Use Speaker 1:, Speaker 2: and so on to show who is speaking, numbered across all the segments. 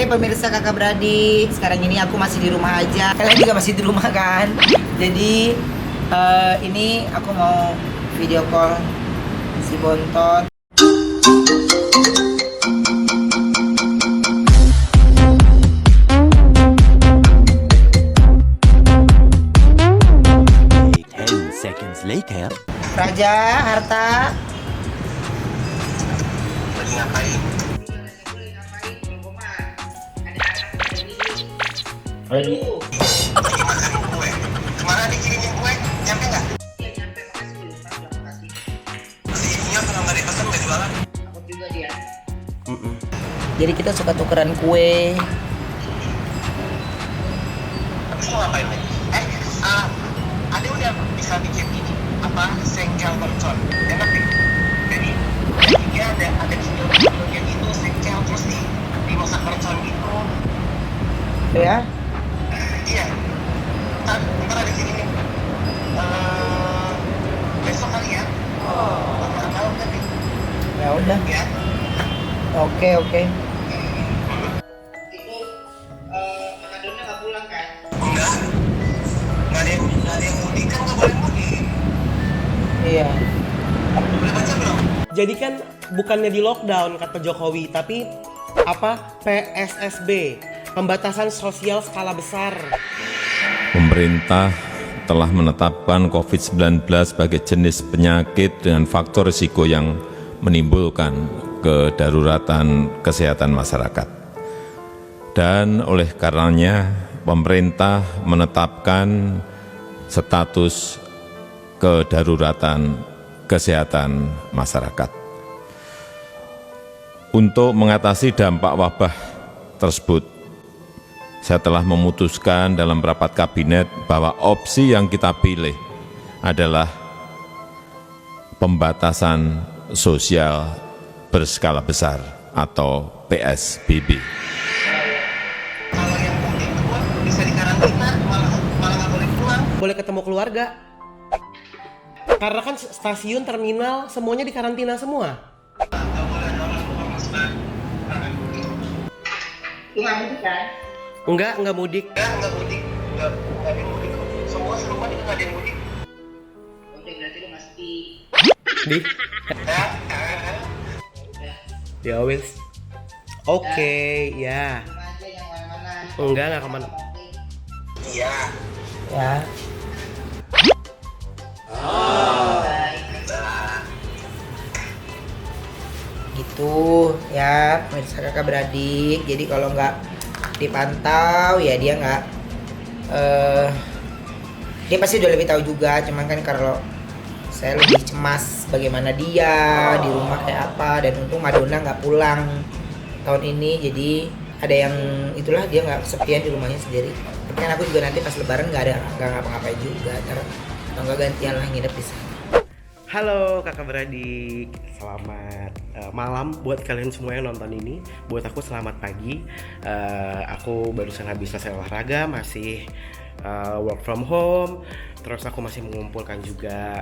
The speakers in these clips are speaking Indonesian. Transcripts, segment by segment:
Speaker 1: pemirsa kakak beradik, sekarang ini aku masih di rumah aja. Kalian juga masih di rumah kan? Jadi ini aku mau video call si Bontot.
Speaker 2: Later.
Speaker 1: Raja, Harta.
Speaker 3: Lagi ngapain?
Speaker 1: Lagi
Speaker 3: Makan kue. Kemana dikirimin kue? Nyampe nggak?
Speaker 1: Iya nyampe, makasih. Makasih.
Speaker 3: Si Ininya kalau nggak dipesan nggak jualan.
Speaker 1: Aku juga dia. Jadi kita suka tukeran kue.
Speaker 3: Habis mau ngapain lagi? Ada udah bisa bikin ini apa sengkel mercon. Enak deh. Jadi dia ada video-videonya gitu sengkel terus dimasak mercon gitu.
Speaker 1: Ya?
Speaker 3: Iya. Ntar ada sini nih. Besok kali ya. Nggak tahu kan nih.
Speaker 1: Ya udah.
Speaker 3: Ya.
Speaker 1: Oke. Itu Madonna nggak pulang kan?
Speaker 3: Enggak. Nggak ada yang mudik kan nggak boleh mudik.
Speaker 1: Iya.
Speaker 3: Udah baca belum?
Speaker 4: Jadi kan bukannya di lockdown kata Jokowi, tapi apa PSSB, pembatasan sosial skala besar.
Speaker 5: Pemerintah telah menetapkan COVID-19 sebagai jenis penyakit dengan faktor risiko yang menimbulkan kedaruratan kesehatan masyarakat. Dan oleh karenanya, pemerintah menetapkan status kedaruratan kesehatan masyarakat. Untuk mengatasi dampak wabah tersebut, saya telah memutuskan dalam rapat kabinet bahwa opsi yang kita pilih adalah pembatasan sosial berskala besar atau PSBB.
Speaker 3: Kalau yang mudik pun bisa dikarantina, malah nggak boleh pulang.
Speaker 4: Boleh ketemu keluarga. Karena kan stasiun, terminal, semuanya dikarantina semua.
Speaker 3: Nggak boleh ada orang keluar masuk.
Speaker 1: Lu nggak mudik kan?
Speaker 4: Enggak mudik.
Speaker 3: Nggak mudik, nggak ada yang mudik. Semua serumah juga nggak ada yang mudik.
Speaker 1: Oke, berarti lu mesti.
Speaker 4: Di. Ya wes. Oke, ya.
Speaker 1: Rumah aja yang mana-mana.
Speaker 4: Enggak kemana.
Speaker 3: Iya.
Speaker 1: Ya. Gitu ya pemirsa kakak beradik. Jadi kalau nggak dipantau ya dia nggak dia pasti udah lebih tahu juga. Cuman kan kalau saya lebih cemas bagaimana dia di rumah kayak apa. Dan untung Madonna nggak pulang tahun ini, jadi ada yang itulah dia nggak kesepian di rumahnya sendiri. Tapi kan aku juga nanti pas lebaran nggak ngapa-ngapain juga. Atau nggak gantian lah nginep di sana.
Speaker 4: Halo kakak beradik, selamat malam buat kalian semua yang nonton ini. Buat aku selamat pagi. Aku barusan habis selesai olahraga, masih work from home. Terus aku masih mengumpulkan juga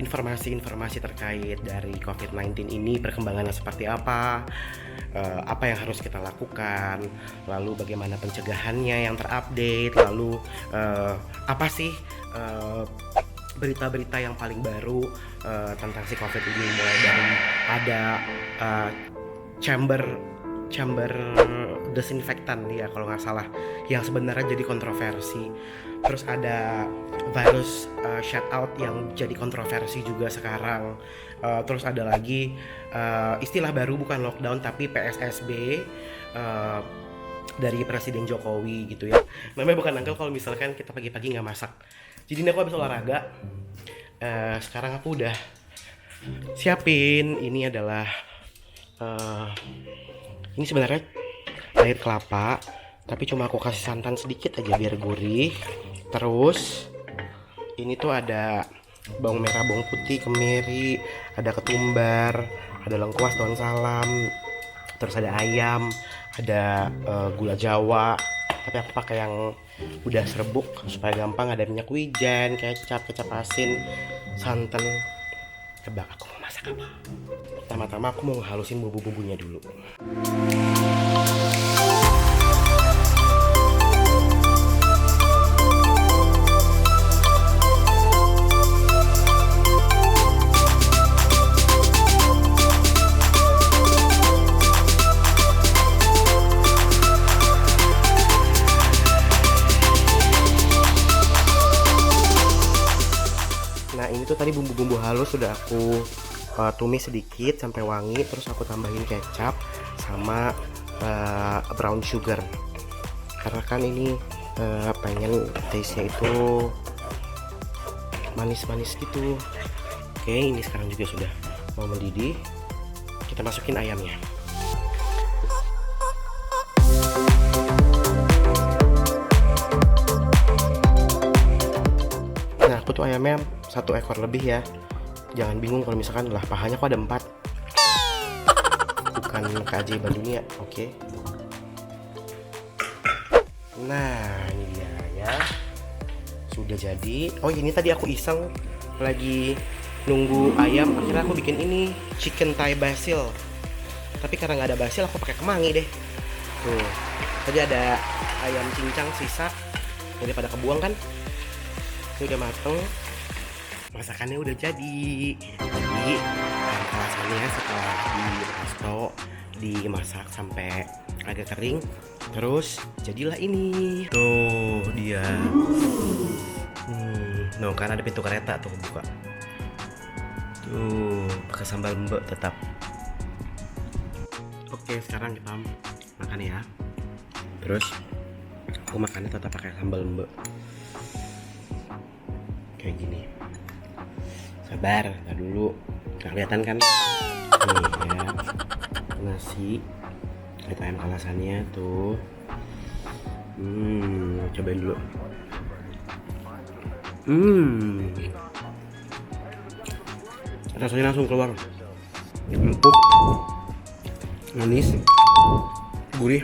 Speaker 4: informasi-informasi terkait dari COVID-19 ini, perkembangannya seperti apa yang harus kita lakukan, lalu bagaimana pencegahannya yang terupdate, lalu apa sih berita-berita yang paling baru tentang si COVID ini, mulai dari ada chamber desinfektan ya kalau nggak salah yang sebenarnya jadi kontroversi. Terus ada virus shut-out yang jadi kontroversi juga sekarang. Terus ada lagi istilah baru, bukan lockdown tapi PSSB dari Presiden Jokowi gitu ya. Namanya bukan nangkep kalau misalkan kita pagi-pagi nggak masak. Jadi ini aku habis olahraga. Sekarang aku udah siapin. Ini adalah ini sebenarnya air kelapa, tapi cuma aku kasih santan sedikit aja biar gurih. Terus ini tuh ada bawang merah, bawang putih, kemiri, ada ketumbar, ada lengkuas, daun salam, terus ada ayam, ada gula jawa. Tapi aku pakai yang udah serbuk supaya gampang. Ada minyak wijen, kecap asin, santan. Tebak aku mau masak apa? Pertama-tama aku mau halusin bumbu-bumbunya dulu. bumbu halus sudah aku tumis sedikit sampai wangi, terus aku tambahin kecap sama brown sugar karena kan ini pengen taste-nya itu manis-manis gitu. Oke, ini sekarang juga sudah mau mendidih, kita masukin ayamnya. Nah, aku tuh ayamnya 1 ekor lebih ya. Jangan bingung kalau misalkan lah pahanya kok ada 4. Bukan keajaiban dunia, oke. Nah, ini dia ya. Sudah jadi. Oh, ini tadi aku iseng lagi nunggu ayam, akhirnya aku bikin ini chicken Thai basil. Tapi karena nggak ada basil, aku pakai kemangi deh. Tuh, tadi ada ayam cincang sisa, daripada kebuang kan. Ini udah mateng, masakannya udah jadi. Jadi rasanya setelah di resto dimasak sampai agak kering, terus jadilah ini. Tuh dia. No, kan ada pintu kereta tuh buka. Tuh, pakai sambal mbek tetap. Oke, sekarang kita makan ya. Terus aku makannya tetap pakai sambal mbek. Kayak gini. Sabar, ntar dulu. Nggak kelihatan kan? Nih ya. Nasi. Lihat ayam kalasannya tuh. Cobain dulu. Rasanya langsung keluar, empuk, manis, gurih,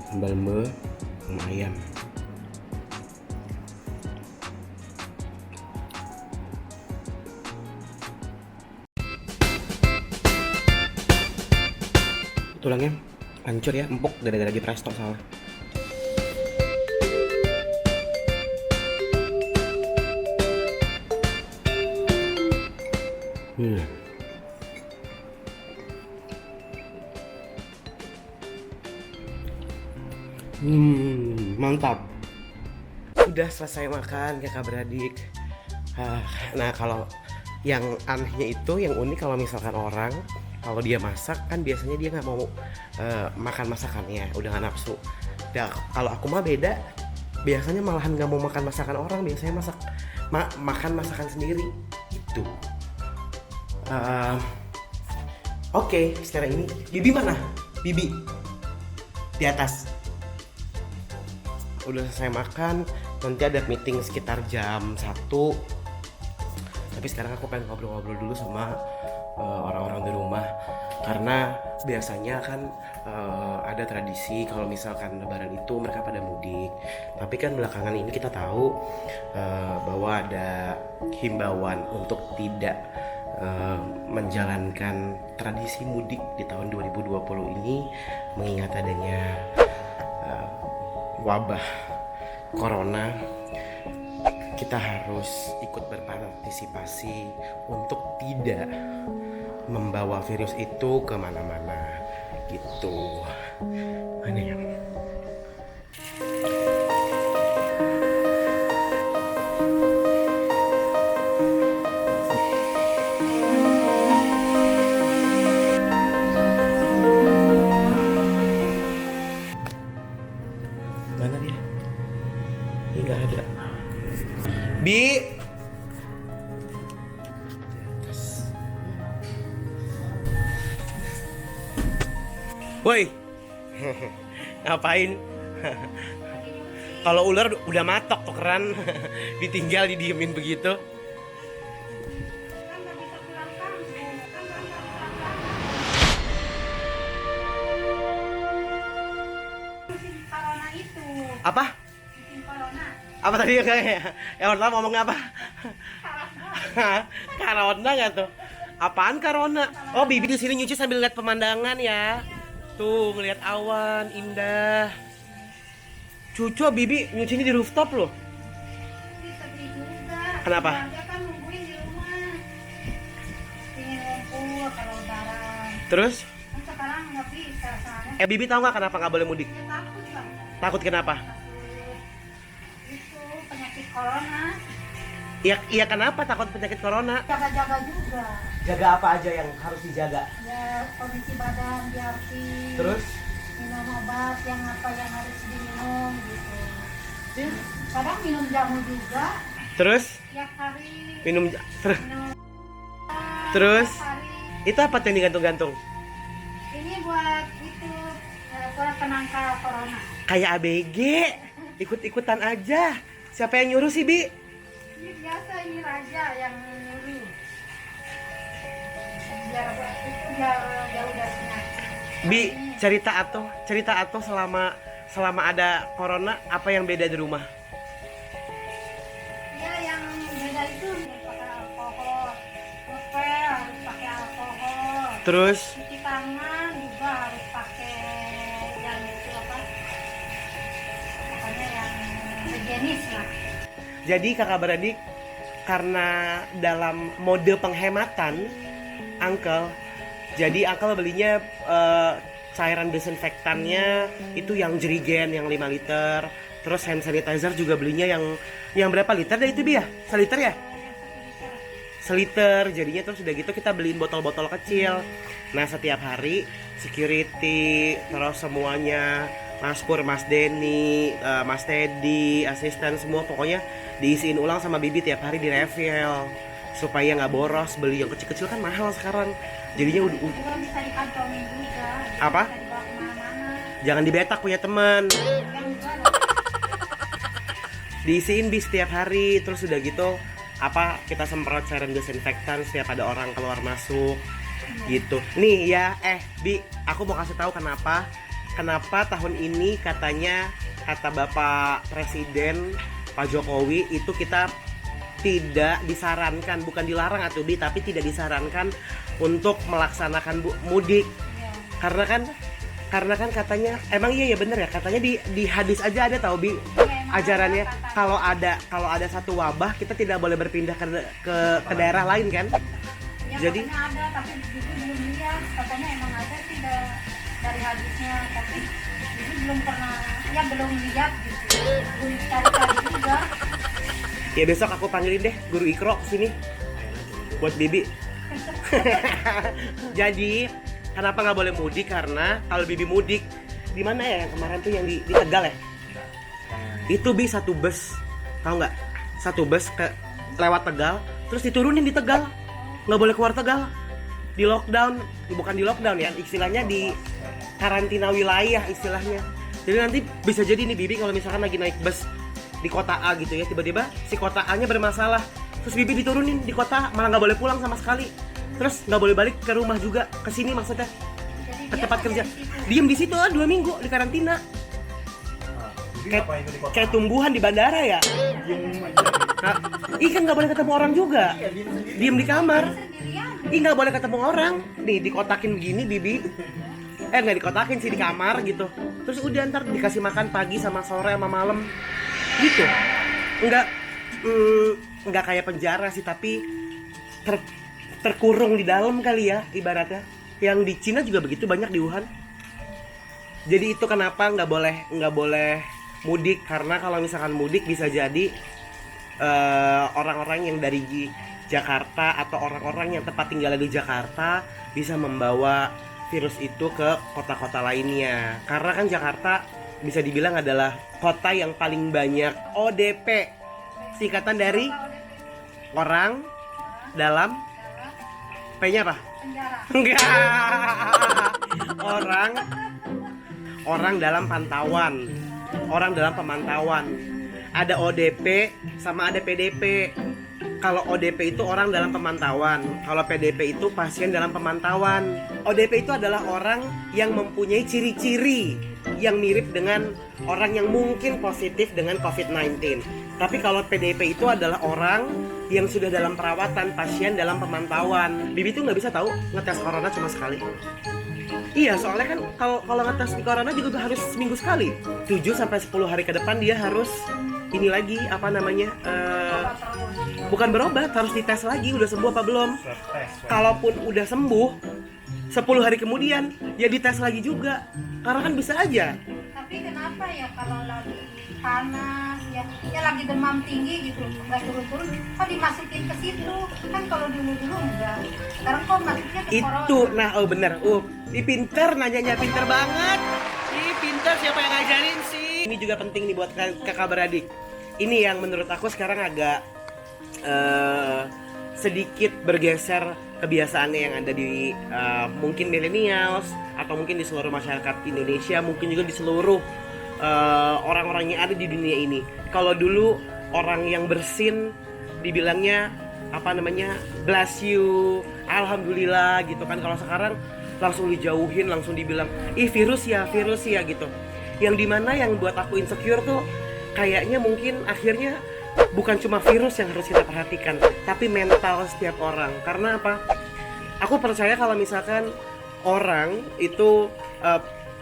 Speaker 4: sambal mbe sama ayam. Tulangnya hancur ya, empuk gara-gara di presto salah. Mantap. Udah selesai makan kakak beradik. Nah, kalau yang anehnya itu, yang unik kalau misalkan orang kalau dia masak kan biasanya dia nggak mau makan masakannya, udah nggak nafsu. Nah, kalau aku mah beda, biasanya malahan nggak mau makan masakan orang, biasanya makan masakan sendiri itu. Oke, sekarang ini Bibi mana? Bibi di atas. Udah selesai makan, nanti ada meeting sekitar jam 1. Tapi sekarang aku pengen ngobrol-ngobrol dulu sama orang-orang di rumah. Karena biasanya kan ada tradisi kalau misalkan lebaran itu mereka pada mudik. Tapi kan belakangan ini kita tahu bahwa ada himbauan untuk tidak menjalankan tradisi mudik di tahun 2020 ini mengingat adanya wabah corona. Kita harus ikut berpartisipasi untuk tidak membawa virus itu kemana-mana gitu. Mana ya? Mana dia? Ini nggak ada. Bi. Woi. Ngapain? Kalau ular udah matok tukeran. Ditinggal didiemin begitu. Apa? Apa tadi ya? Yang pertama ngomongnya apa? Corona nggak tuh? Apaan corona? Oh, Bibi di sini nyuci sambil lihat pemandangan ya. Tuh ngelihat awan indah. Cucu Bibi nyuci ini di rooftop loh. Kenapa? Terus?
Speaker 2: Sekarang nggak bisa soalnya.
Speaker 4: Bibi tahu nggak kenapa nggak boleh mudik?
Speaker 2: Ya, takut lah.
Speaker 4: Takut kenapa?
Speaker 2: Itu penyakit corona.
Speaker 4: Iya kenapa takut penyakit corona?
Speaker 2: Jaga-jaga juga.
Speaker 4: Jaga apa aja yang harus dijaga?
Speaker 2: Ya kondisi badan diarti.
Speaker 4: Terus?
Speaker 2: Minum obat yang apa yang harus diminum gitu. Kadang minum jamu juga.
Speaker 4: Terus?
Speaker 2: Tiap hari.
Speaker 4: Minum
Speaker 2: Minum
Speaker 4: Terus?
Speaker 2: tiap hari.
Speaker 4: Itu apa tuh yang digantung-gantung?
Speaker 2: Ini buat itu buat penangkal corona.
Speaker 4: Kayak ABG, ikut-ikutan aja. Siapa yang nyuruh sih, Bi?
Speaker 2: Ini biasa ini raja yang nyuruh. Biar itu biar jauh dari penyakit.
Speaker 4: Bi, cerita atuh selama ada corona apa yang beda di rumah?
Speaker 2: Ya yang beda itu pakai alkohol, ngepel harus pakai alkohol,
Speaker 4: Terus
Speaker 2: cuci tangan juga harus pakai yang itu apa? Pokoknya yang higienis lah.
Speaker 4: jadi kakak beradik karena dalam mode penghematan, Uncle, jadi Uncle belinya cairan desinfektannya itu yang jerigen yang 5 liter. Terus hand sanitizer juga belinya yang berapa liter deh itu, Bi ya? Seliter ya? Seliter, jadinya terus udah gitu kita beliin botol-botol kecil. Nah setiap hari security, terus semuanya, Mas Pur, Mas Denny, Mas Teddy, asisten semua pokoknya diisiin ulang sama Bibi tiap hari di refill supaya nggak boros. Beli yang kecil-kecil kan mahal sekarang, jadinya
Speaker 2: Juga bisa dikantongin juga.
Speaker 4: Apa?
Speaker 2: Bisa dibawa kemana-mana.
Speaker 4: jangan dibetak punya teman.
Speaker 2: Yang juga ada.
Speaker 4: Diisiin bis setiap hari, terus udah gitu apa kita semprot cairan desinfektan setiap ada orang keluar masuk gitu. Nih ya, Bi, aku mau kasih tahu kenapa tahun ini katanya kata Bapak Presiden Pak Jokowi itu kita tidak disarankan, bukan dilarang atau Bi, tapi tidak disarankan untuk melaksanakan mudik. Karena kan katanya emang iya ya bener ya, katanya di hadis aja ada tahu Bi ajarannya kalau ada satu wabah kita tidak boleh berpindah ke daerah lain kan.
Speaker 2: Ya,
Speaker 4: Jadi
Speaker 2: katanya ada, tapi Bibi belum lihat. Katanya emang ada sih dari hadisnya, tapi Bibi belum pernah, ya belum lihat gitu. Belum cari-cari juga.
Speaker 4: ya besok aku panggilin deh guru Ikro kesini buat Bibi. Jadi kenapa nggak boleh mudik? Karena kalau Bibi mudik di mana ya yang kemarin tuh yang di Tegal ya? Itu Bi satu bus, tahu nggak? Satu bus lewat Tegal, terus diturunin di Tegal, nggak boleh keluar Tegal, di lockdown, bukan di lockdown ya, istilahnya di karantina wilayah istilahnya. Jadi nanti bisa jadi nih Bibi kalau misalkan lagi naik bus di kota A gitu ya, tiba-tiba si kota A nya bermasalah, terus Bibi diturunin di kota A, malah nggak boleh pulang sama sekali, terus nggak boleh balik ke rumah juga, ke sini maksudnya,
Speaker 2: Jadi
Speaker 4: ke
Speaker 2: dia
Speaker 4: tempat
Speaker 2: hanya
Speaker 4: kerja,
Speaker 2: di situ.
Speaker 4: diem di situ 2 minggu di karantina. Kayak tumbuhan di bandara ya. Nah, kan nggak boleh ketemu orang juga. Diem di kamar. Nggak boleh ketemu orang. Nih dikotakin begini Bibi. Nggak dikotakin sih di kamar gitu. Terus udah ntar dikasih makan pagi sama sore sama malam. Gitu. Nggak kayak penjara sih, tapi terkurung di dalam kali ya ibaratnya. Yang di Cina juga begitu, banyak di Wuhan. Jadi itu kenapa nggak boleh mudik, karena kalau misalkan mudik bisa jadi orang-orang yang dari Jakarta atau orang-orang yang tempat tinggal di Jakarta bisa membawa virus itu ke kota-kota lainnya. Karena kan Jakarta bisa dibilang adalah kota yang paling banyak ODP, singkatan dari orang dalam P-nya apa?
Speaker 2: Penjara.
Speaker 4: Enggak. Orang dalam pantauan. Orang dalam pemantauan. Ada ODP sama ada PDP. Kalau ODP itu orang dalam pemantauan, kalau PDP itu pasien dalam pemantauan. ODP itu adalah orang yang mempunyai ciri-ciri yang mirip dengan orang yang mungkin positif dengan COVID-19. Tapi kalau PDP itu adalah orang yang sudah dalam perawatan, pasien dalam pemantauan. Bibi tuh nggak bisa tahu ngetes corona cuma sekali. Iya, soalnya kan kalau ngetes di corona juga harus seminggu sekali. 7-10 hari ke depan dia harus ini lagi apa namanya? Bukan berobat, harus dites lagi udah sembuh apa belum. Kalaupun udah sembuh 10 hari kemudian ya dites lagi juga. Karena kan bisa aja.
Speaker 2: Tapi kenapa ya kalau lagi panas ya lagi demam tinggi gitu, nggak turun-turun, kok dimasukin ke situ kan, kalau dulu enggak, sekarang kok masuknya ke corona.
Speaker 4: Itu, nah bener, pinter nanyanya, pinter banget. Pinter, siapa yang ngajarin sih? Ini juga penting nih buat kakak beradik. Ini yang menurut aku sekarang agak sedikit bergeser kebiasaannya yang ada di mungkin millennials atau mungkin di seluruh masyarakat Indonesia, mungkin juga di seluruh orang-orang yang ada di dunia ini. Kalau dulu orang yang bersin dibilangnya apa namanya, bless you, alhamdulillah gitu kan. Kalau sekarang langsung dijauhin, langsung dibilang ih virus ya gitu. Yang dimana yang buat aku insecure tuh kayaknya mungkin akhirnya bukan cuma virus yang harus kita perhatikan, tapi mental setiap orang. Karena apa? Aku percaya kalau misalkan orang itu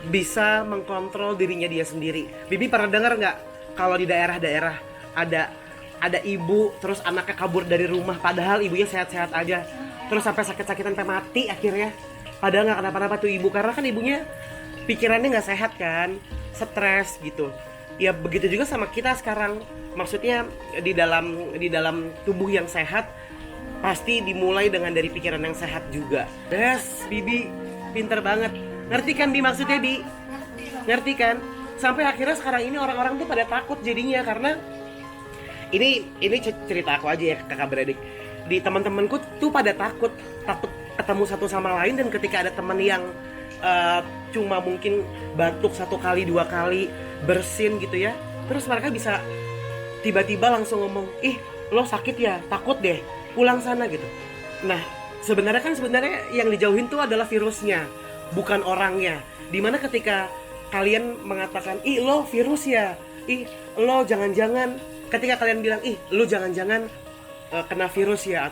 Speaker 4: bisa mengkontrol dirinya dia sendiri. Bibi pernah dengar nggak kalau di daerah-daerah ada ibu terus anaknya kabur dari rumah padahal ibunya sehat-sehat aja, terus sampai sakit-sakitan sampai mati akhirnya, padahal nggak kenapa-napa tuh ibu, karena kan ibunya pikirannya nggak sehat kan, stres gitu. Ya begitu juga sama kita sekarang. Maksudnya di dalam tubuh yang sehat pasti dimulai dengan dari pikiran yang sehat juga. Yes, Bibi pinter banget. Ngerti kan Bi maksudnya Bi? Ngerti kan? Sampai akhirnya sekarang ini orang-orang tuh pada takut jadinya, karena ini cerita aku aja ya kakak beradik. Di teman-temanku tuh pada takut ketemu satu sama lain, dan ketika ada teman yang cuma mungkin batuk 1 kali 2 kali bersin gitu ya, terus mereka bisa tiba-tiba langsung ngomong, ih lo sakit ya, takut deh, pulang sana gitu. Nah sebenarnya yang dijauhin tuh adalah virusnya, bukan orangnya. Dimana ketika kalian mengatakan, ih lo virus ya, ih lo jangan-jangan, ketika kalian bilang, ih lo jangan-jangan kena virus ya,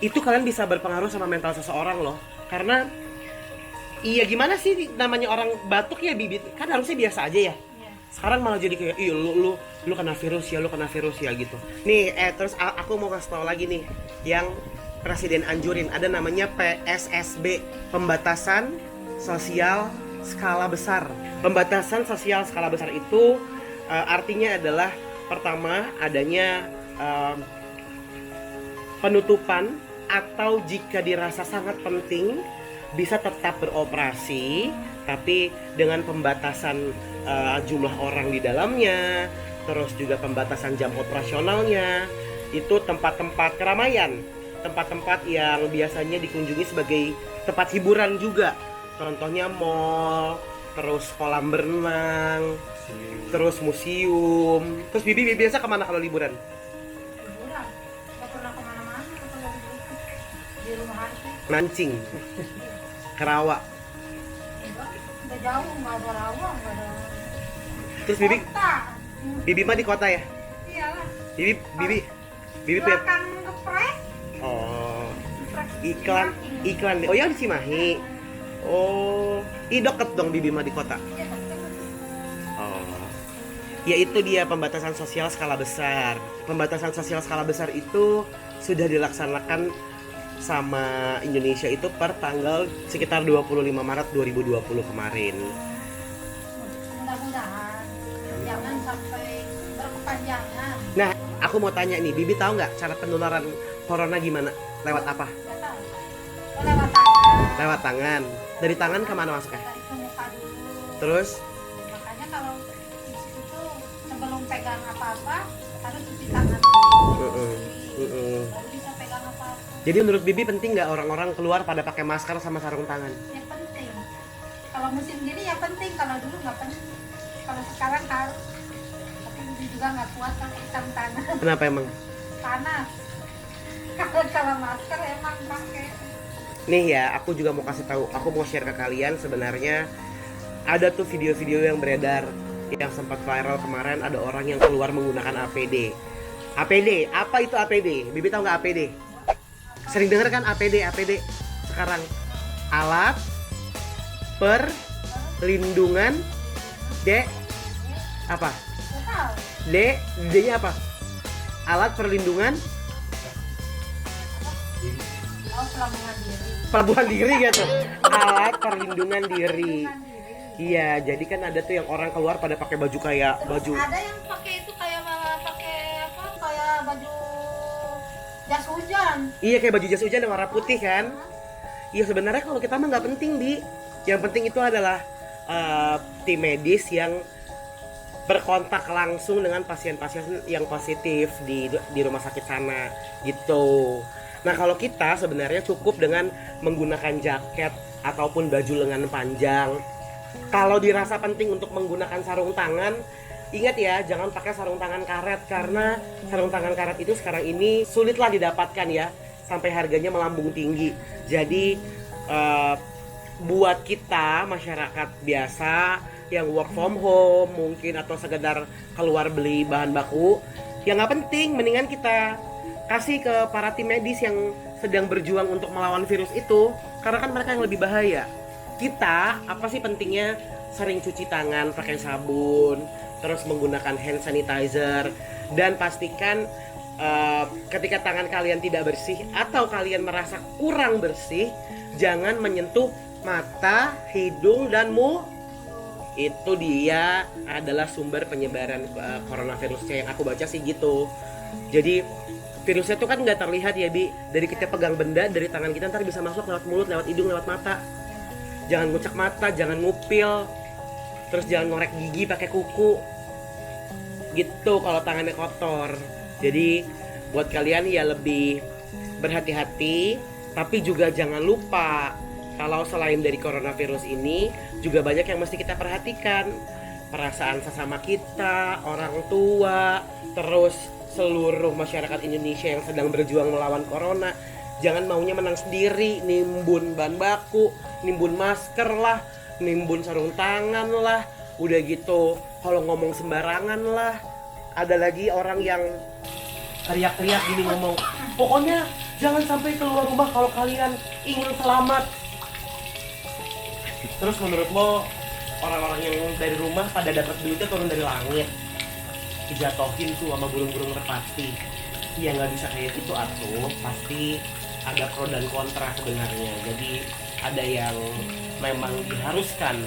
Speaker 4: itu kalian bisa berpengaruh sama mental seseorang loh. Karena iya gimana sih namanya orang batuk ya bibit, kan harusnya biasa aja ya. Sekarang malah jadi kayak, ih lu kena virus ya gitu. Nih terus aku mau kasih tau lagi nih yang presiden anjurin, ada namanya PSSB, pembatasan sosial skala besar. Pembatasan sosial skala besar itu artinya adalah pertama adanya penutupan, atau jika dirasa sangat penting bisa tetap beroperasi tapi dengan pembatasan jumlah orang di dalamnya, terus juga pembatasan jam operasionalnya. Itu tempat-tempat keramaian, tempat-tempat yang biasanya dikunjungi sebagai tempat hiburan juga, contohnya mall, terus kolam berenang, terus museum. Terus Bibi biasa kemana kalau liburan?
Speaker 2: Liburan, nggak pernah kemana-mana kalau di rumah aja.
Speaker 4: Mancing, Kerawa.
Speaker 2: Udah jauh, nggak ada rawa, nggak ada
Speaker 4: Terus
Speaker 2: kota.
Speaker 4: Bibi mah di kota ya?
Speaker 2: Iyalah.
Speaker 4: Bibi
Speaker 2: Belakang ngepres.
Speaker 4: Oh,
Speaker 2: Ngepres
Speaker 4: iklan. Oh yang di Cimahi. Oh, deket dong Bibi mah di kota.
Speaker 2: Iya, tapi
Speaker 4: Oh, ya itu dia pembatasan sosial skala besar. Pembatasan sosial skala besar itu sudah dilaksanakan sama Indonesia itu per tanggal sekitar 25 Maret 2020 kemarin.
Speaker 2: mudah-mudahan jangan sampai berkepanjangan.
Speaker 4: Nah, aku mau tanya nih, Bibi tahu nggak cara penularan corona gimana? Lewat apa?
Speaker 2: Nggak tahu. Oh, lewat tangan.
Speaker 4: Lewat tangan. Dari tangan kemana masuknya?
Speaker 2: Dari ke muka dulu.
Speaker 4: Terus?
Speaker 2: Makanya kalau itu sebelum pegang apa-apa harus cuci tangan. Baru bisa pegang apa-apa.
Speaker 4: Jadi menurut Bibi penting nggak orang-orang keluar pada pakai masker sama sarung tangan?
Speaker 2: Ya penting. Kalau musim gini ya penting. Kalau dulu nggak penting. Kalau sekarang harus. Tapi Bibi juga nggak kuat pakai sarung tangan.
Speaker 4: Kenapa emang?
Speaker 2: Panas. Kalau masker emang pakai.
Speaker 4: Nih ya, aku juga mau kasih tahu, aku mau share ke kalian sebenarnya ada tuh video-video yang beredar yang sempat viral kemarin, ada orang yang keluar menggunakan APD. APD, apa itu APD? Bibi tahu nggak APD? Sering denger kan APD sekarang? Alat perlindungan apa?
Speaker 2: Nggak tahu.
Speaker 4: D-nya apa? Alat perlindungan
Speaker 2: Oh, pelabuhan diri.
Speaker 4: pelabuhan diri gitu. Alat perlindungan diri. Iya, jadi kan ada tuh yang orang keluar pada pakai baju kayak
Speaker 2: Terus
Speaker 4: baju.
Speaker 2: ada yang pakai itu kayak malah pakai apa? Kayak baju jas hujan.
Speaker 4: Iya, kayak baju jas hujan yang warna putih kan. Iya, sebenarnya kalau kita mah nggak penting, Bi. Yang penting itu adalah tim medis yang berkontak langsung dengan pasien-pasien yang positif di rumah sakit sana gitu. Nah, kalau kita sebenarnya cukup dengan menggunakan jaket ataupun baju lengan panjang. Kalau dirasa penting untuk menggunakan sarung tangan, ingat ya, jangan pakai sarung tangan karet karena sarung tangan karet itu sekarang ini sulitlah didapatkan ya, sampai harganya melambung tinggi. Jadi buat kita masyarakat biasa yang work from home mungkin atau sekedar keluar beli bahan baku, ya nggak penting, mendingan kita kasih ke para tim medis yang sedang berjuang untuk melawan virus itu, karena kan mereka yang lebih bahaya. Kita apa sih pentingnya sering cuci tangan pakai sabun, terus menggunakan hand sanitizer, dan pastikan ketika tangan kalian tidak bersih atau kalian merasa kurang bersih, jangan menyentuh mata, hidung, dan mulut. Itu dia adalah sumber penyebaran coronavirusnya yang aku baca sih gitu. Jadi virusnya tuh kan nggak terlihat ya, Bi. Dari kita pegang benda dari tangan kita ntar bisa masuk lewat mulut, lewat hidung, lewat mata. Jangan ngucek mata, jangan ngupil, terus jangan ngorek gigi pakai kuku gitu kalau tangannya kotor. Jadi buat kalian ya lebih berhati-hati, tapi juga jangan lupa kalau selain dari coronavirus ini juga banyak yang mesti kita perhatikan. Perasaan sesama kita, orang tua, terus seluruh masyarakat Indonesia yang sedang berjuang melawan corona. Jangan maunya menang sendiri, nimbun bahan baku, nimbun masker lah, nimbun sarung tangan lah, udah gitu kalau ngomong sembarangan lah. Ada lagi orang yang teriak-teriak gini ngomong, pokoknya jangan sampai keluar rumah kalau kalian ingin selamat. Terus menurut lo orang-orang yang dari rumah pada dapat duitnya turun dari langit, dijatohin tuh sama burung-burung merpati? Ya nggak bisa kayak gitu atuh, pasti ada pro dan kontra sebenarnya. Jadi ada yang memang diharuskan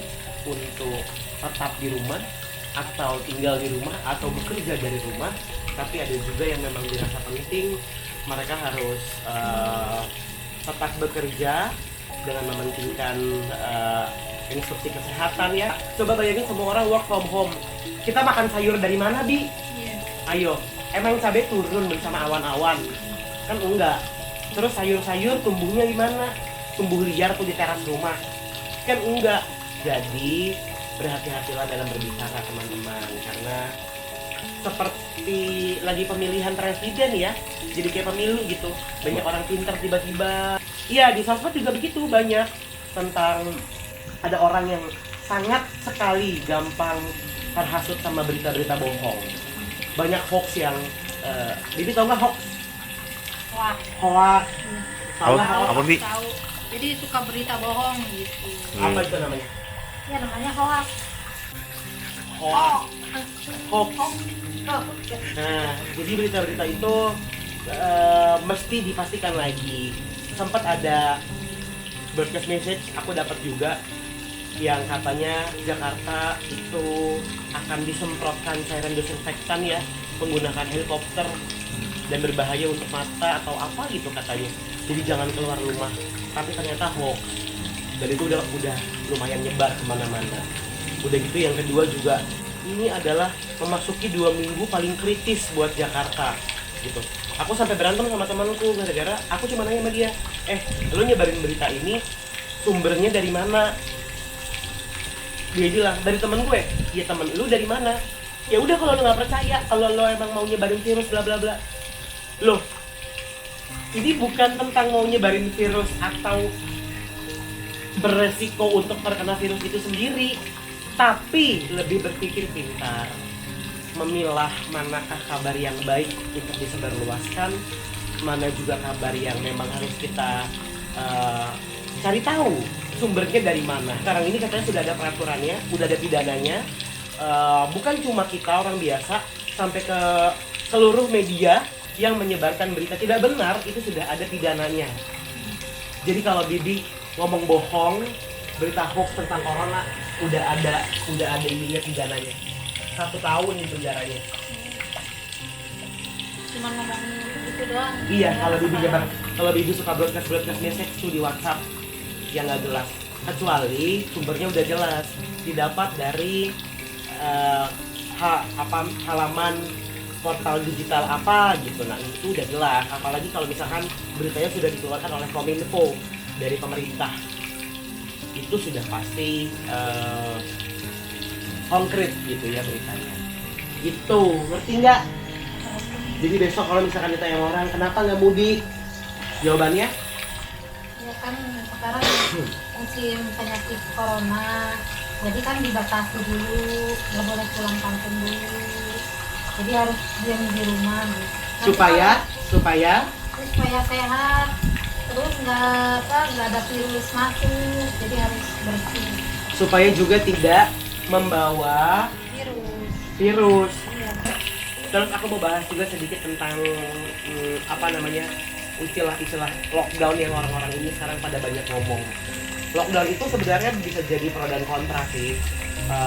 Speaker 4: untuk tetap di rumah atau tinggal di rumah atau bekerja dari rumah, tapi ada juga yang memang dirasa penting mereka harus tetap bekerja dengan mementingkan instruksi kesehatan ya. Coba bayangin semua orang work from home. Kita makan sayur dari mana, Bi?
Speaker 2: Iya.
Speaker 4: Ayo, emang cabai turun bersama awan-awan? Kan enggak. Terus sayur-sayur tumbuhnya di mana? Tumbuh liar tuh di teras rumah? Kan enggak. Jadi berhati-hatilah dalam berbicara teman-teman, karena seperti lagi pemilihan presiden ya, jadi kayak pemilu gitu, banyak orang pintar tiba-tiba. Iya, di sosmed juga begitu, banyak tentang ada orang yang sangat sekali gampang terhasut sama berita-berita bohong. Banyak hoax yang Bibi tau nggak hoax?
Speaker 2: Wah,
Speaker 4: Hoax. Tahu nggak hoax?
Speaker 6: Apa, Bi?
Speaker 2: tahu. Jadi suka berita bohong gitu.
Speaker 4: Apa itu namanya?
Speaker 2: Ya namanya hoax.
Speaker 4: Hoax. Hoax. Nah, jadi berita-berita itu mesti dipastikan lagi. Sempat ada broadcast message aku dapat juga yang katanya Jakarta itu akan disemprotkan cairan desinfektan ya, menggunakan helikopter dan berbahaya untuk mata atau apa gitu katanya. Jadi jangan keluar rumah. Tapi ternyata hoax. Dan itu udah lumayan nyebar kemana-mana. Udah gitu yang kedua juga, ini adalah memasuki 2 minggu paling kritis buat Jakarta gitu. Aku sampai berantem sama temanku gara-gara aku cuma nanya sama dia, lu nyebarin berita ini sumbernya dari mana? Dia bilang dari temen gue. Ya temen lu dari mana? Ya udah kalau lu nggak percaya, kalau lu emang mau nyebarin virus bla bla bla. Loh, ini bukan tentang mau nyebarin virus atau beresiko untuk terkena virus itu sendiri, tapi lebih berpikir pintar, memilah manakah kabar yang baik untuk disebarluaskan, mana juga kabar yang memang harus kita cari tahu sumbernya dari mana. Sekarang ini katanya sudah ada peraturannya, sudah ada pidananya, bukan cuma kita orang biasa, sampai ke seluruh media yang menyebarkan berita tidak benar itu sudah ada pidananya. Jadi kalau Bibi ngomong bohong, berita hoax tentang corona, udah ada ininya pidananya. 1 tahun penjaranya.
Speaker 2: Cuma ngomongin itu doang.
Speaker 4: Iya, kalau Bibi suka broadcast message tuh di WhatsApp yang nggak jelas. Kecuali sumbernya udah jelas, didapat dari halaman portal digital apa gitu. Nah itu udah jelas. Apalagi kalau misalkan beritanya sudah dikeluarkan oleh Kominfo dari pemerintah, itu sudah pasti konkret gitu ya beritanya. Itu ngerti nggak? Jadi besok kalau misalkan ditanya orang kenapa nggak mudik, jawabannya
Speaker 2: Ya kan sekarang musim penyakit corona, jadi kan dibatasi dulu, nggak boleh pulang kampung dulu. Jadi harus diam di rumah gitu. Nanti
Speaker 4: supaya
Speaker 2: supaya sehat, terus nggak ada virus masuk, jadi harus bersih
Speaker 4: supaya juga tidak membawa virus.
Speaker 2: Iya.
Speaker 4: Terus aku mau bahas juga sedikit tentang istilah lockdown yang orang-orang ini sekarang pada banyak ngomong. Lockdown itu sebenarnya bisa jadi pro dan kontra sih.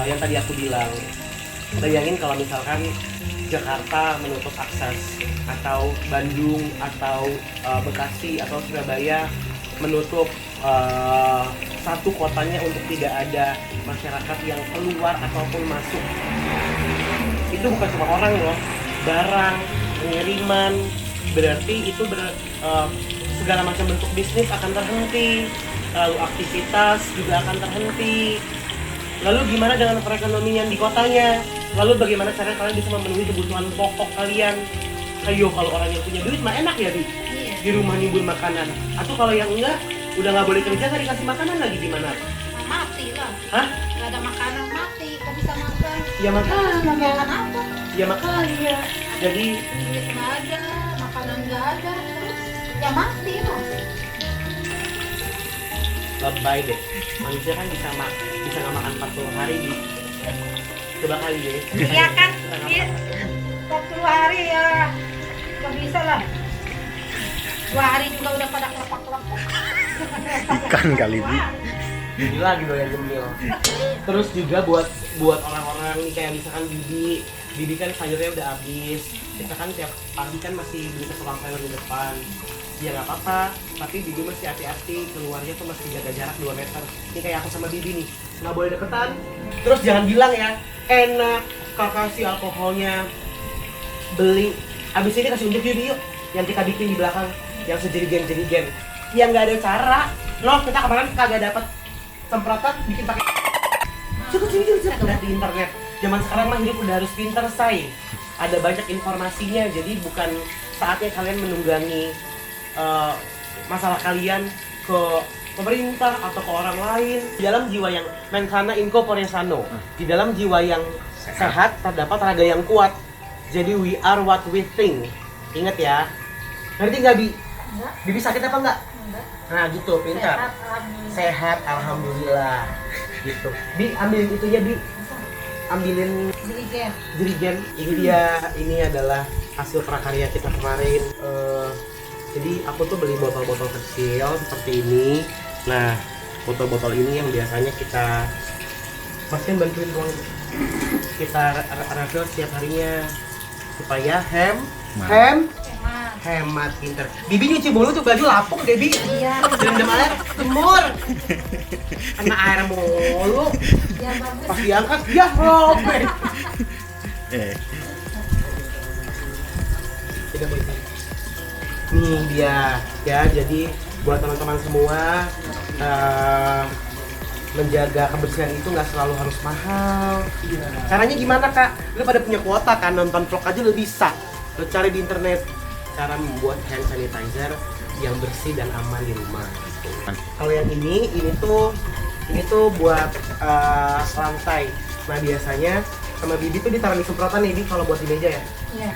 Speaker 4: Yang tadi aku bilang, bayangin kalau misalkan Jakarta menutup akses, atau Bandung, atau Bekasi, atau Surabaya menutup satu kotanya untuk tidak ada masyarakat yang keluar ataupun masuk. Itu bukan cuma orang loh, barang, pengiriman, berarti itu segala macam bentuk bisnis akan terhenti, lalu aktivitas juga akan terhenti. Lalu gimana dengan perekonomian di kotanya? Lalu bagaimana cara kalian bisa memenuhi kebutuhan pokok kalian? Ayo, kalau orang yang punya duit mah enak ya, Bi?
Speaker 2: Iya.
Speaker 4: Di rumah nimbun makanan. Atau kalau yang enggak, udah nggak boleh kerja, nggak dikasih makanan lagi gimana?
Speaker 2: Mati lah.
Speaker 4: Hah?
Speaker 2: Nggak ada makanan mati, kok bisa makan?
Speaker 4: Ya makanya.
Speaker 2: Makan apa?
Speaker 4: Ya makanya. Jadi
Speaker 2: Duit nggak ada, makanan nggak ada, terus ya mati lah.
Speaker 4: lebay deh. Manusia kan bisa nggak makan 40 hari di. Coba kali deh.
Speaker 2: Iya kan?
Speaker 4: Kita nggak
Speaker 2: Iya.
Speaker 4: makan.
Speaker 2: 40 hari ya nggak bisa lah. 2 hari juga udah pada kelepek-kelepek.
Speaker 6: Ikan kali Bi.
Speaker 4: Gila gitu ya gemil. Terus juga buat orang-orang nih kayak misalkan Bibi kan sayurnya udah habis. Kita kan tiap pagi kan masih beli ke tukang sayur di depan. Ya nggak apa-apa, tapi Bibi mesti hati-hati, keluarnya tuh mesti jaga jarak 2 meter. Ini kayak aku sama Bibi nih, nggak boleh deketan. Terus jangan bilang ya, enak, kakak kasih alkoholnya, beli. Abis ini kasih unjuk Bibi yuk, yang kita bikin di belakang, yang sejerigen-jerigen. Yang nggak ada cara, loh kita kemarin kagak dapat semprotan bikin pakai. Cukup udah di internet. Zaman sekarang mah hidup udah harus pintar, say. Ada banyak informasinya, jadi bukan saatnya kalian menunggangi masalah kalian ke pemerintah atau ke orang lain. Di dalam jiwa yang mensana in corpore sano, di dalam jiwa yang sehat terdapat raga yang kuat. Jadi we are what we think. Ingat ya. Ngerti nggak, Bi?
Speaker 2: Enggak,
Speaker 4: Bibi sakit apa enggak?
Speaker 2: enggak.
Speaker 4: Nah gitu, pintar.
Speaker 2: Sehat, alhamdulillah.
Speaker 4: Sehat, alhamdulillah. Gitu. Bi, ambilin itu ya, Bi. Ambilin
Speaker 2: Jerigen.
Speaker 4: jerigen. Ini dia, ini adalah hasil prakarya kita kemarin. Jadi aku tuh beli botol-botol kecil seperti ini. Nah, botol-botol ini yang biasanya kita Mas kan bantuin tuang. Kita refill setiap harinya supaya hemat pinter. Bibi nyuci mulu tuh baju lapuk deh, Bi.
Speaker 2: Iya.
Speaker 4: Direndam air semur. Kena air mulu.
Speaker 2: Biar bagus.
Speaker 4: Pas diangkat ya robek. Tidak boleh. Nih dia ya, jadi buat teman-teman semua menjaga kebersihan itu nggak selalu harus mahal. Caranya gimana, Kak? Lu pada punya kuota kan, nonton vlog aja lu bisa. Lu cari di internet cara membuat hand sanitizer yang bersih dan aman di rumah. Kalau yang ini tuh buat lantai. Nah biasanya sama Bibi tuh ditaruh di semprotan nih, Bi, kalau buat di meja ya.
Speaker 2: Iya.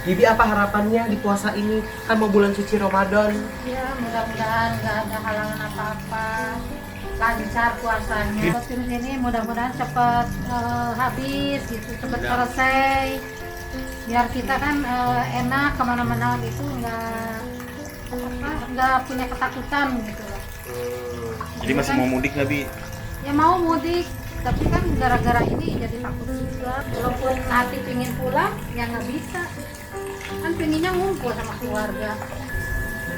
Speaker 4: Bibi apa harapannya di puasa ini? Kan mau bulan suci Ramadan.
Speaker 2: Ya, mudah-mudahan nggak ada halangan apa-apa, lancar puasanya. Virus ini mudah-mudahan cepat habis, gitu, cepat selesai. Biar kita kan enak kemana-mana gitu, nggak punya ketakutan gitu loh.
Speaker 6: Jadi masih mau mudik nggak Bi?
Speaker 2: Ya mau mudik, tapi kan gara-gara ini jadi takut juga. Walaupun hati pingin pulang, ya nggak bisa. Kan pinginnya ngumpul sama keluarga.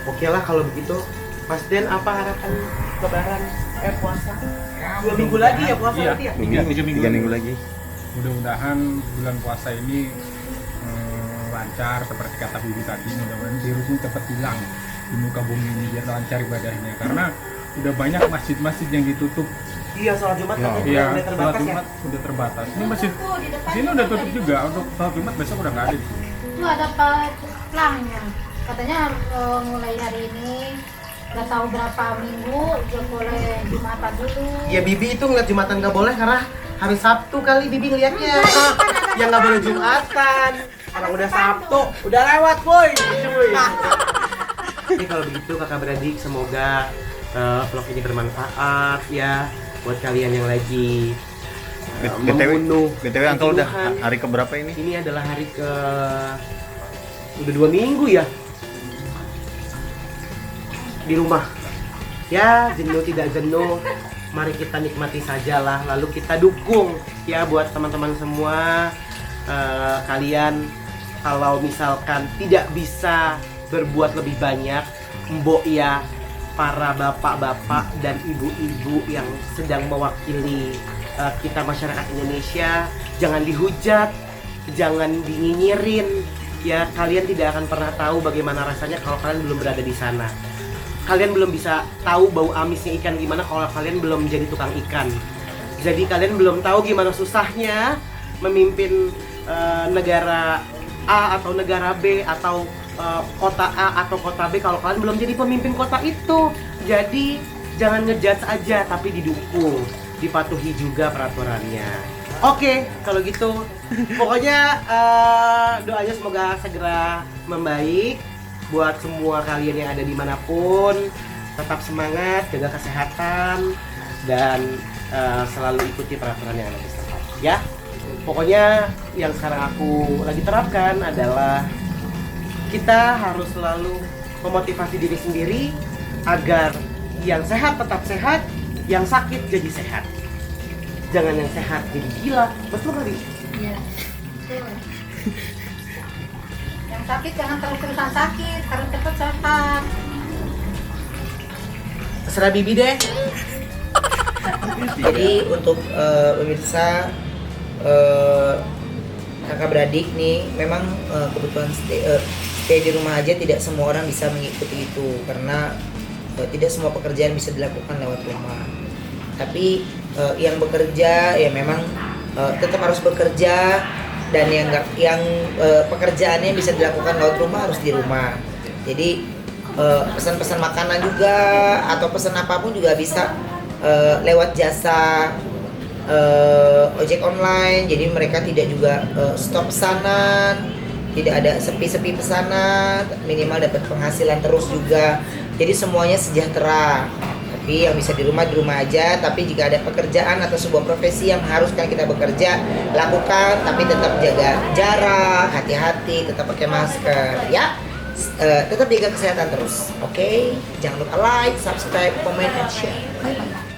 Speaker 4: Oke lah kalau begitu. Mas Den, apa harapan lebaran puasa? 2 minggu lagi ya puasa
Speaker 7: Iya,
Speaker 4: nanti ya?
Speaker 6: 3 minggu lagi.
Speaker 7: Mudah-mudahan bulan puasa ini lancar seperti kata Bibi tadi. Mudah-mudahan virusnya cepat hilang di muka bumi ini biar lancar ibadahnya. Karena udah banyak masjid-masjid yang ditutup.
Speaker 4: Iya, sholat Jumat kan
Speaker 7: Iya,
Speaker 4: udah
Speaker 7: sholat
Speaker 4: terbatas ya?
Speaker 7: Jumat udah terbatas. Ini masjid sini udah tutup juga untuk sholat Jumat, besok udah nggak ada di sini.
Speaker 2: Itu ada pelangnya. Katanya mulai hari ini nggak tahu berapa minggu udah boleh Jumatan dulu.
Speaker 4: Ya Bibi itu ngeliat Jumatan nggak boleh karena hari Sabtu kali Bibi ngeliatnya. Yang nggak boleh Jumatan. Orang udah Sabtu, udah lewat boy. Jadi kalau begitu kakak beradik semoga vlog ini bermanfaat ya buat kalian yang lagi membunuh
Speaker 6: BTW Uncle udah
Speaker 4: kejenuhan.
Speaker 6: hari keberapa ini?
Speaker 4: Ini adalah hari ke udah 2 minggu ya di rumah. Ya jenuh tidak jenuh, mari kita nikmati sajalah. Lalu kita dukung ya buat teman-teman semua. Kalian kalau misalkan tidak bisa berbuat lebih banyak, mbok ya para bapak-bapak dan ibu-ibu yang sedang mewakili kita masyarakat Indonesia, jangan dihujat, jangan dinyinyirin. Ya kalian tidak akan pernah tahu bagaimana rasanya kalau kalian belum berada di sana. Kalian belum bisa tahu bau amisnya ikan gimana kalau kalian belum menjadi tukang ikan. Jadi kalian belum tahu gimana susahnya memimpin negara A atau negara B atau kota A atau kota B kalau kalian belum jadi pemimpin kota itu. Jadi jangan ngejudge aja tapi didukung, dipatuhi juga peraturannya. Oke, kalau gitu pokoknya doanya semoga segera membaik buat semua kalian yang ada dimanapun. Tetap semangat, jaga kesehatan dan selalu ikuti peraturan yang ada di setempat ya. Pokoknya yang sekarang aku lagi terapkan adalah kita harus selalu memotivasi diri sendiri agar yang sehat tetap sehat, yang sakit jadi sehat. Jangan yang sehat jadi gila. Betul kali?
Speaker 2: Iya. Betul. Yang sakit jangan terus-terusan sakit, harus cepat sehat.
Speaker 4: Terserah Bibi deh. Jadi untuk pemirsa kakak beradik nih, memang kebutuhan stay di rumah aja tidak semua orang bisa mengikuti itu karena tidak semua pekerjaan bisa dilakukan lewat rumah. Tapi yang bekerja ya memang tetap harus bekerja, dan yang pekerjaannya bisa dilakukan lewat rumah harus di rumah. Jadi pesan-pesan makanan juga atau pesan apapun juga bisa lewat jasa ojek online. Jadi mereka tidak juga stop pesanan, tidak ada sepi-sepi pesanan, minimal dapat penghasilan terus juga. Jadi semuanya sejahtera. Tapi yang bisa di rumah aja. Tapi jika ada pekerjaan atau sebuah profesi yang haruskan kita bekerja, lakukan. Tapi tetap jaga jarak, hati-hati, tetap pakai masker ya. Tetap jaga kesehatan terus. Oke? Jangan lupa like, subscribe, comment, and share. Bye bye.